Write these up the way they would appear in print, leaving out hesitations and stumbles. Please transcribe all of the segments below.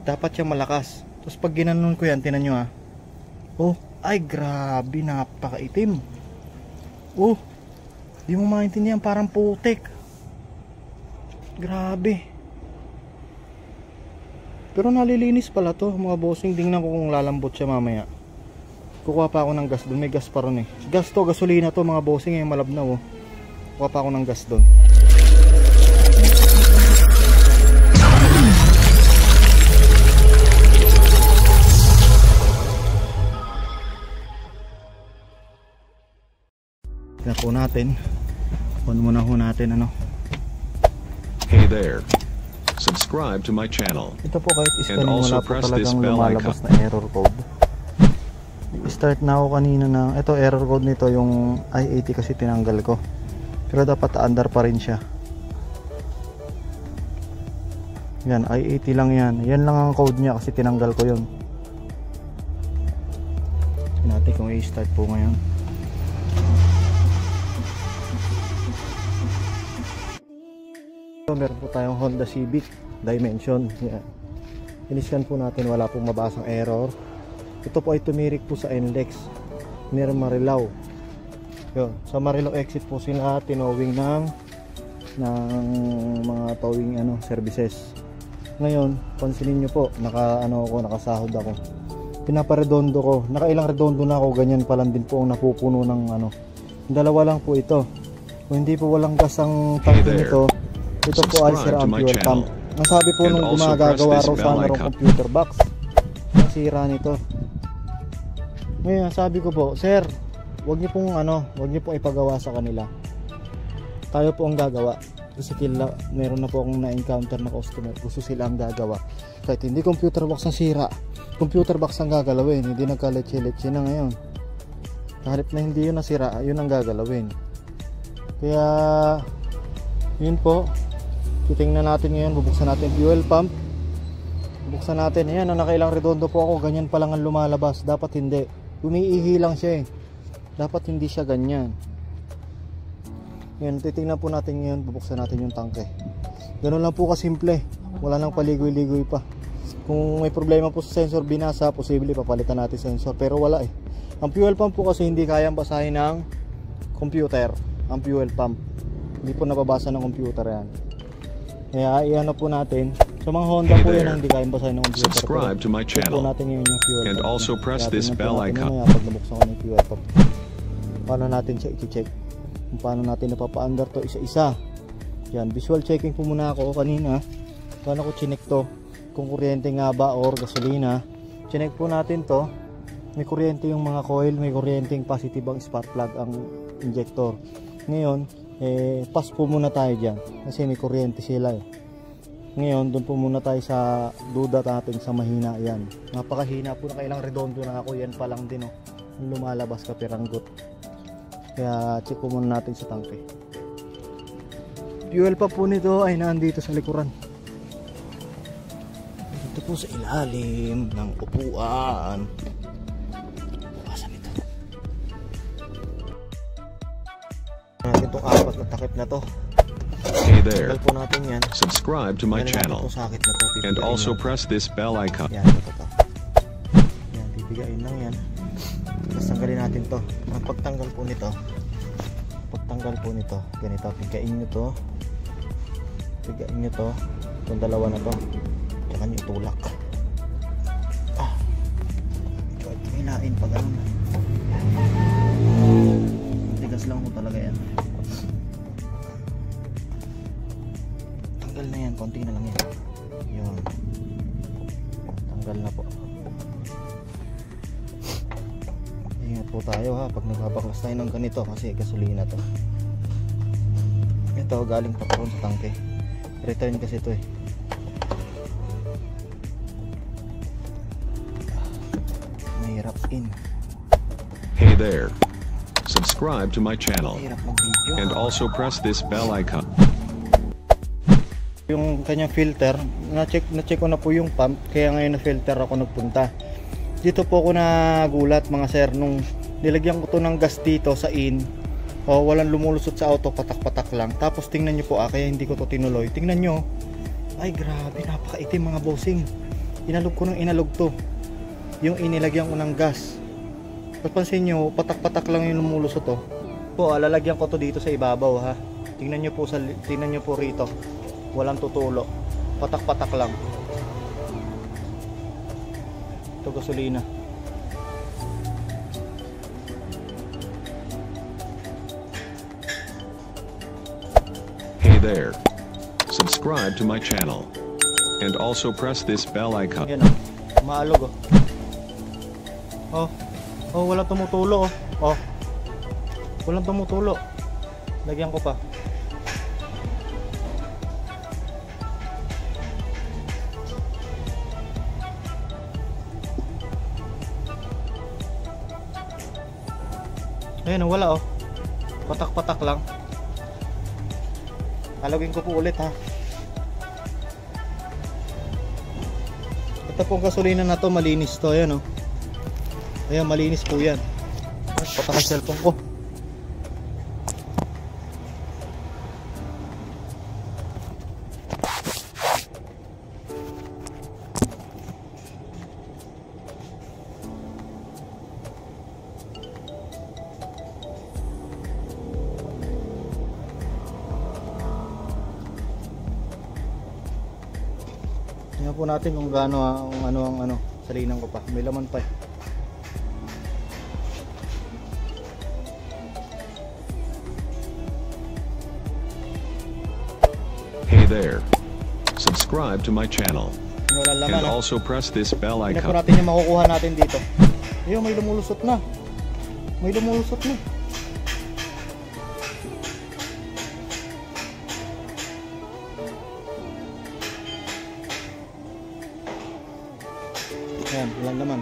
dapat siya malakas. Tapos pag ginanon ko yan, tinan nyo ha. Oh, ay grabe, napakaitim. Oh, di mo maintindihan, parang putik. Grabe. Pero nalilinis pala to mga bossing. Tingnan ko kung lalambot siya mamaya. Kukuha pa ako ng gas doon. May gas pa ron eh. Gas to, gasolina to mga bossing. Yung malabnaw oh. Kukuha pa ako ng gas doon. Tingnan po natin. On muna ho natin ano. Hey there. Subscribe to my channel. Ito po kahit and also press this bell icon. Na error code. Start na ako kanina na ito error code nito yung i80 kasi tinanggal ko. Pero dapat under pa rin siya. Yan, i80 lang yan. Yan lang ang code niya kasi tinanggal ko yun. Tingnan natin kung i-start po ngayon. So, meron po tayong Honda Civic Dimension. Yan. Iniscan po natin, wala pong mabasang error. Ito po ay tumirik po sa NLEX near Marilao. Yun. Sa Marilao exit po sila tinowing ng mga towing services. Ngayon, pansinin nyo po, nakasahod ako. Pinaparedondo ko. Nakailang redondo na ako, ganyan pa lang din po ang napupuno ng Dalawa lang po ito. Kung hindi po walang gas ang tangke nito, ito po ay sira ang fuel pump. Ang sabi po nung gumagagawa raw sa computer box, nasira nito. Ngayon sabi ko po, sir, wag niyo pong ipagawa sa kanila. Tayo po ang gagawa. Kasi meron na po akong na-encounter na customer, gusto sila ang gagawa. Kahit hindi computer box ang sira, computer box ang gagalawin, hindi nagkaletse-letse na ngayon. Kahit na hindi yun nasira, yun ang gagalawin. Kaya yun po, titingnan natin ngayon, bubuksan natin fuel pump. Bubuksan natin, ayan, nakailang redondo po ako, ganyan pa lang ang lumalabas. Dapat hindi, umiihi lang siya eh. Dapat hindi siya ganyan. Ngayon, titingnan po natin ngayon, bubuksan natin yung tangke. Ganun lang po kasimple, wala nang paligoy-ligoy pa. Kung may problema po sa sensor binasa, posible papalitan natin sensor, pero wala eh. Ang fuel pump po kasi hindi kayang basahin ng computer. Ang fuel pump hindi po nababasa ng computer yan. Kaya iano po natin sa mga Honda po yan hindi kayang basahin ng computer. Subscribe to my channel natin yung fuel and pump. also press this bell icon. Pag nabuksan ko ng fuel pump, paano natin siya i-check, kung paano natin napapa-under to isa-isa. Yan, visual checking po muna ako kanina. Paano ko chinek to, kung kuryente nga ba or gasolina. Chinek po natin to, may kuryente yung mga coil, may kuryenteng positive ang spark plug ang injector. Ngayon, pass po muna tayo dyan kasi may kuryente sila eh. Ngayon, doon po muna tayo sa duda natin sa mahina. Yan, napakahina po, nakailang redondo na ako. Yan pa lang din oh, lumalabas ka piranggot. Kaya check po muna natin sa tangke. Fuel pa po nito ay nandito sa likuran. Dito po sa ilalim ng upuan. Itong apat na takip na to. Hey there. Po natin yan. Subscribe to my channel and also press this bell icon. Yan, ito. Yan, bibigayin lang yan. Tapos tanggalin natin to. Ang pagtanggal po nito, ganito, pigain nyo to. Itong dalawa na to. Tsaka nyo itulak. Hilain pag ano. Tigas lang po talaga yan. Tanggal na yan, konti na lang yan. Yun, tanggal na po. Ingat po tayo ha pag nagbabaklas tayo ng ganito kasi gasolina to. Ito galing pa ron sa tangke, return kasi ito eh. Mahirap in. Hey there. Subscribe to my channel and also press this bell icon. Yung kanyang filter, na-check ko na po yung pump, kaya ngayon na filter ako nagpunta. Dito po ako nagulat mga sir, nung nilagyan ko to ng gas dito sa in, walang lumulusot sa auto, patak-patak lang. Tapos tingnan nyo po kaya hindi ko to tinuloy. Tingnan nyo, ay grabe, napakaitim mga bossing. Inalog ko ng inalog to. Yung inilagyan ko ng gas. Papansin nyo, patak-patak lang yung lumulusot to. Po, lalagyan ko to dito sa ibabaw ha. Tingnan nyo po rito. Walang tutulo. Patak-patak lang. Ito gasolina. Hey there. Subscribe to my channel. And also press this bell icon. Yan oh. Maalog oh. Oh, walang tumutulo oh. Oh. Walang tumutulo. Lagyan ko pa. Ayan, wala oh. Patak-patak lang. Alawin ko po ulit ha. Ito pong gasolina na to, malinis to. Ayan oh. Ayan, malinis po yan. Patak ang cellphone ko. Tingnan po natin kung gaano ang salinan ko pa. May laman pa eh. Hey there. Subscribe to my channel. Walang laman And ha. also press this bell Tingnan po icon. natin yung makukuha natin dito. Ayun, may lumulusot na. May lumulusot na. Ayan, walang laman.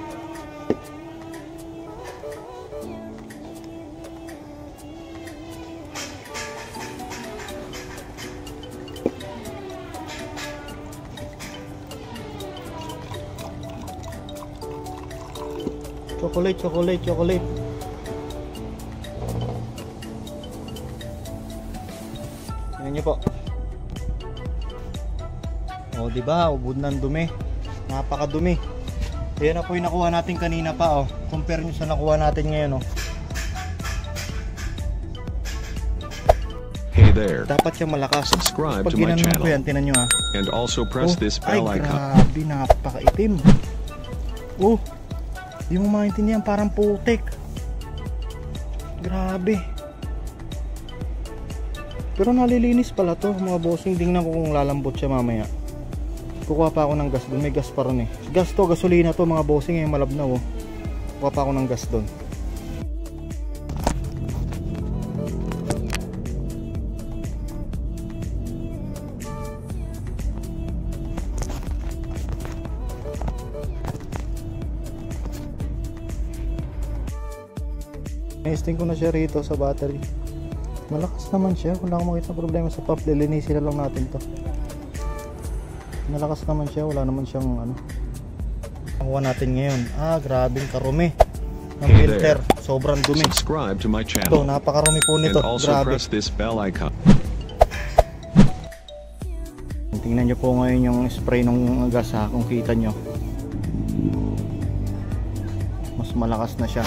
Chocolate. Tingnan niyo po. O, diba? Ubod ng dumi. Napakadumi. Ayan na po yung nakuha natin kanina pa oh. Compare nyo sa nakuha natin ngayon oh. Hey there. Dapat siya malakas. Subscribe Pag to my ginanon channel. ko yan, tinan nyo ha. And also press this bell Ay, icon. grabe, napakaitim. Oh, di mo maintindihan, parang putik. Grabe. Pero nalilinis pala to mga bossing. Tingnan ko kung lalambot siya mamaya. Kukuha pa ako ng gas doon. May gas pa ron eh. Gas to, gasolina to mga bossing eh. Malabnaw oh. Kukuha pa ako ng gas doon. Testing ko na siya rito sa battery. Malakas naman siya. Wala akong makita problema sa pump. Lilinisin na lang natin to. Malakas naman siya. Wala naman siyang ano. Nakuha natin ngayon. Ah, grabing karumi ng Hey filter. there. Sobrang dumi. Subscribe to my Ito, channel. napakarumi po And nito. also Grabe. press this bell icon. Tingnan nyo po ngayon yung spray ng gas ha. Kung kita nyo. Mas malakas na siya.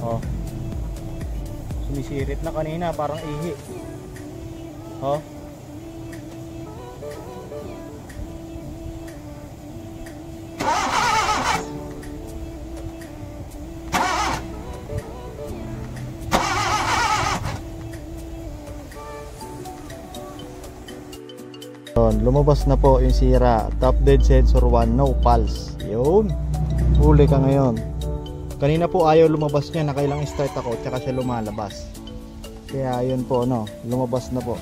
Oh. Sumisirit na kanina, parang ihi. Oh. Lumabas na po yung sira. Top dead sensor 1, no pulse. Yun. Huli ka ngayon. Kanina po ayaw lumabas niya, nakailang start ako tsaka siya lumalabas. Kaya yun po no, lumabas na po.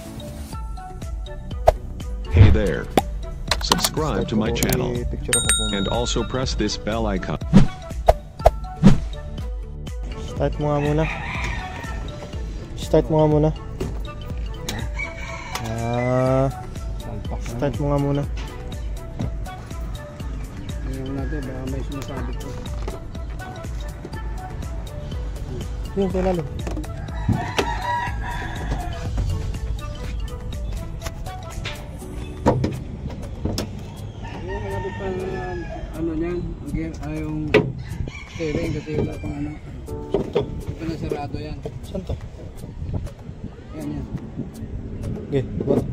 Hey there. Subscribe to my Start ko po, channel. i-picture ako po. And also press this bell icon. Start mo nga muna. Start mo nga muna. Start mo nga muna. Ngayon natin, baka may sumasabit ko. Yun, kailangan. ano niyan, ang gear, yung steering kasi wala pang ano. Saan to? Ito na sarado yan. Saan to? Yan yan. Okay, what?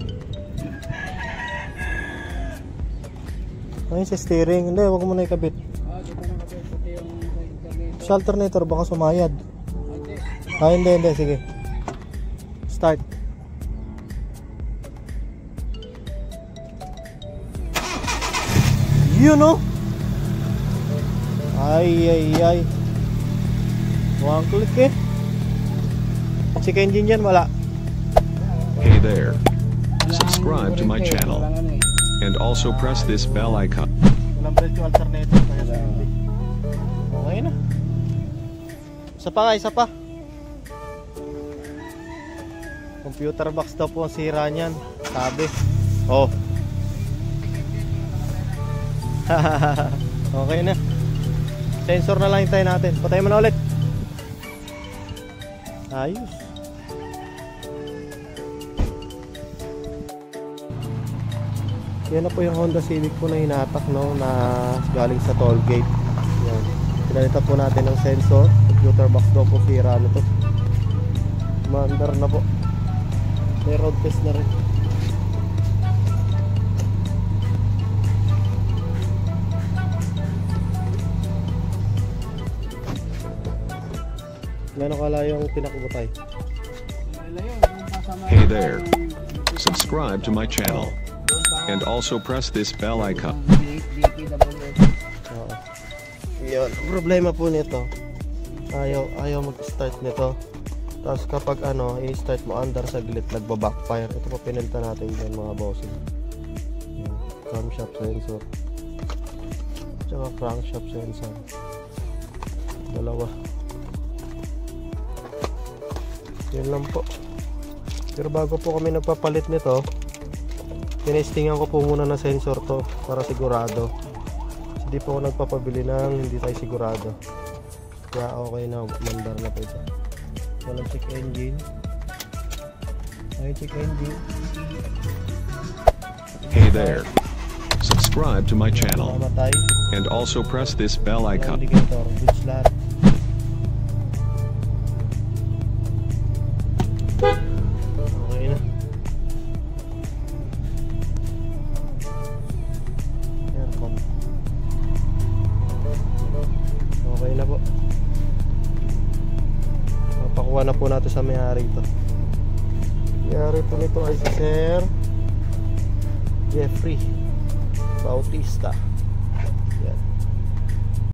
Ayun sa steering. Hindi, wag mo na ikabit. Dito na kapit pati yung internet. Sa alternator baka sumayad. Hindi. Hindi, sige. Start. Yun oh. Ay. One click eh. Check engine yan, wala. Hey there. Walang Subscribe to my warranty, channel. walang ano eh. And also press this bell icon. Walang brake yung alternator. Kaya sa hindi. Okay na. Isa pa. Computer box daw po ang sira niyan. Sabi. Oh. Okay na. Sensor na lang hintayin natin. Patayin mo na ulit. Ayos. Yan na po yung Honda Civic po na hinatak, no, na galing sa toll gate. Yan. Pinalitan po natin ng sensor. Computer box daw po sira nito. Maandar na po. May road test na rin. Gano'n kalayo ang tinakbo tayo? Malayo, yung kasama Hey yung- there. Subscribe to my channel. And also press this bell icon. DPWH. Oo. Yun. Ang problema po nito, ayaw mag-start nito. Tapos kapag i-start mo under saglit, nagba-backfire. Ito po pinunta natin dyan mga bossing. Yan. Camshaft sensor. Tsaka crankshaft sensor. Dalawa. Yun lang po. Pero bago po kami nagpapalit nito, tinestingan ko po muna na sensor to para sigurado. Hindi po ako nagpapabili ng hindi tayo sigurado. Kaya okay na, mandar na po ito. Walang check engine. Ay, check engine. Hey there. Subscribe to my channel. Mamatay. And also press this bell icon. Indicator, goods lahat. Okay na. Aircon. Okay na po. Papakuha na po natin sa may-ari ito. May-ari po nito ay si Sir Jeffrey Bautista.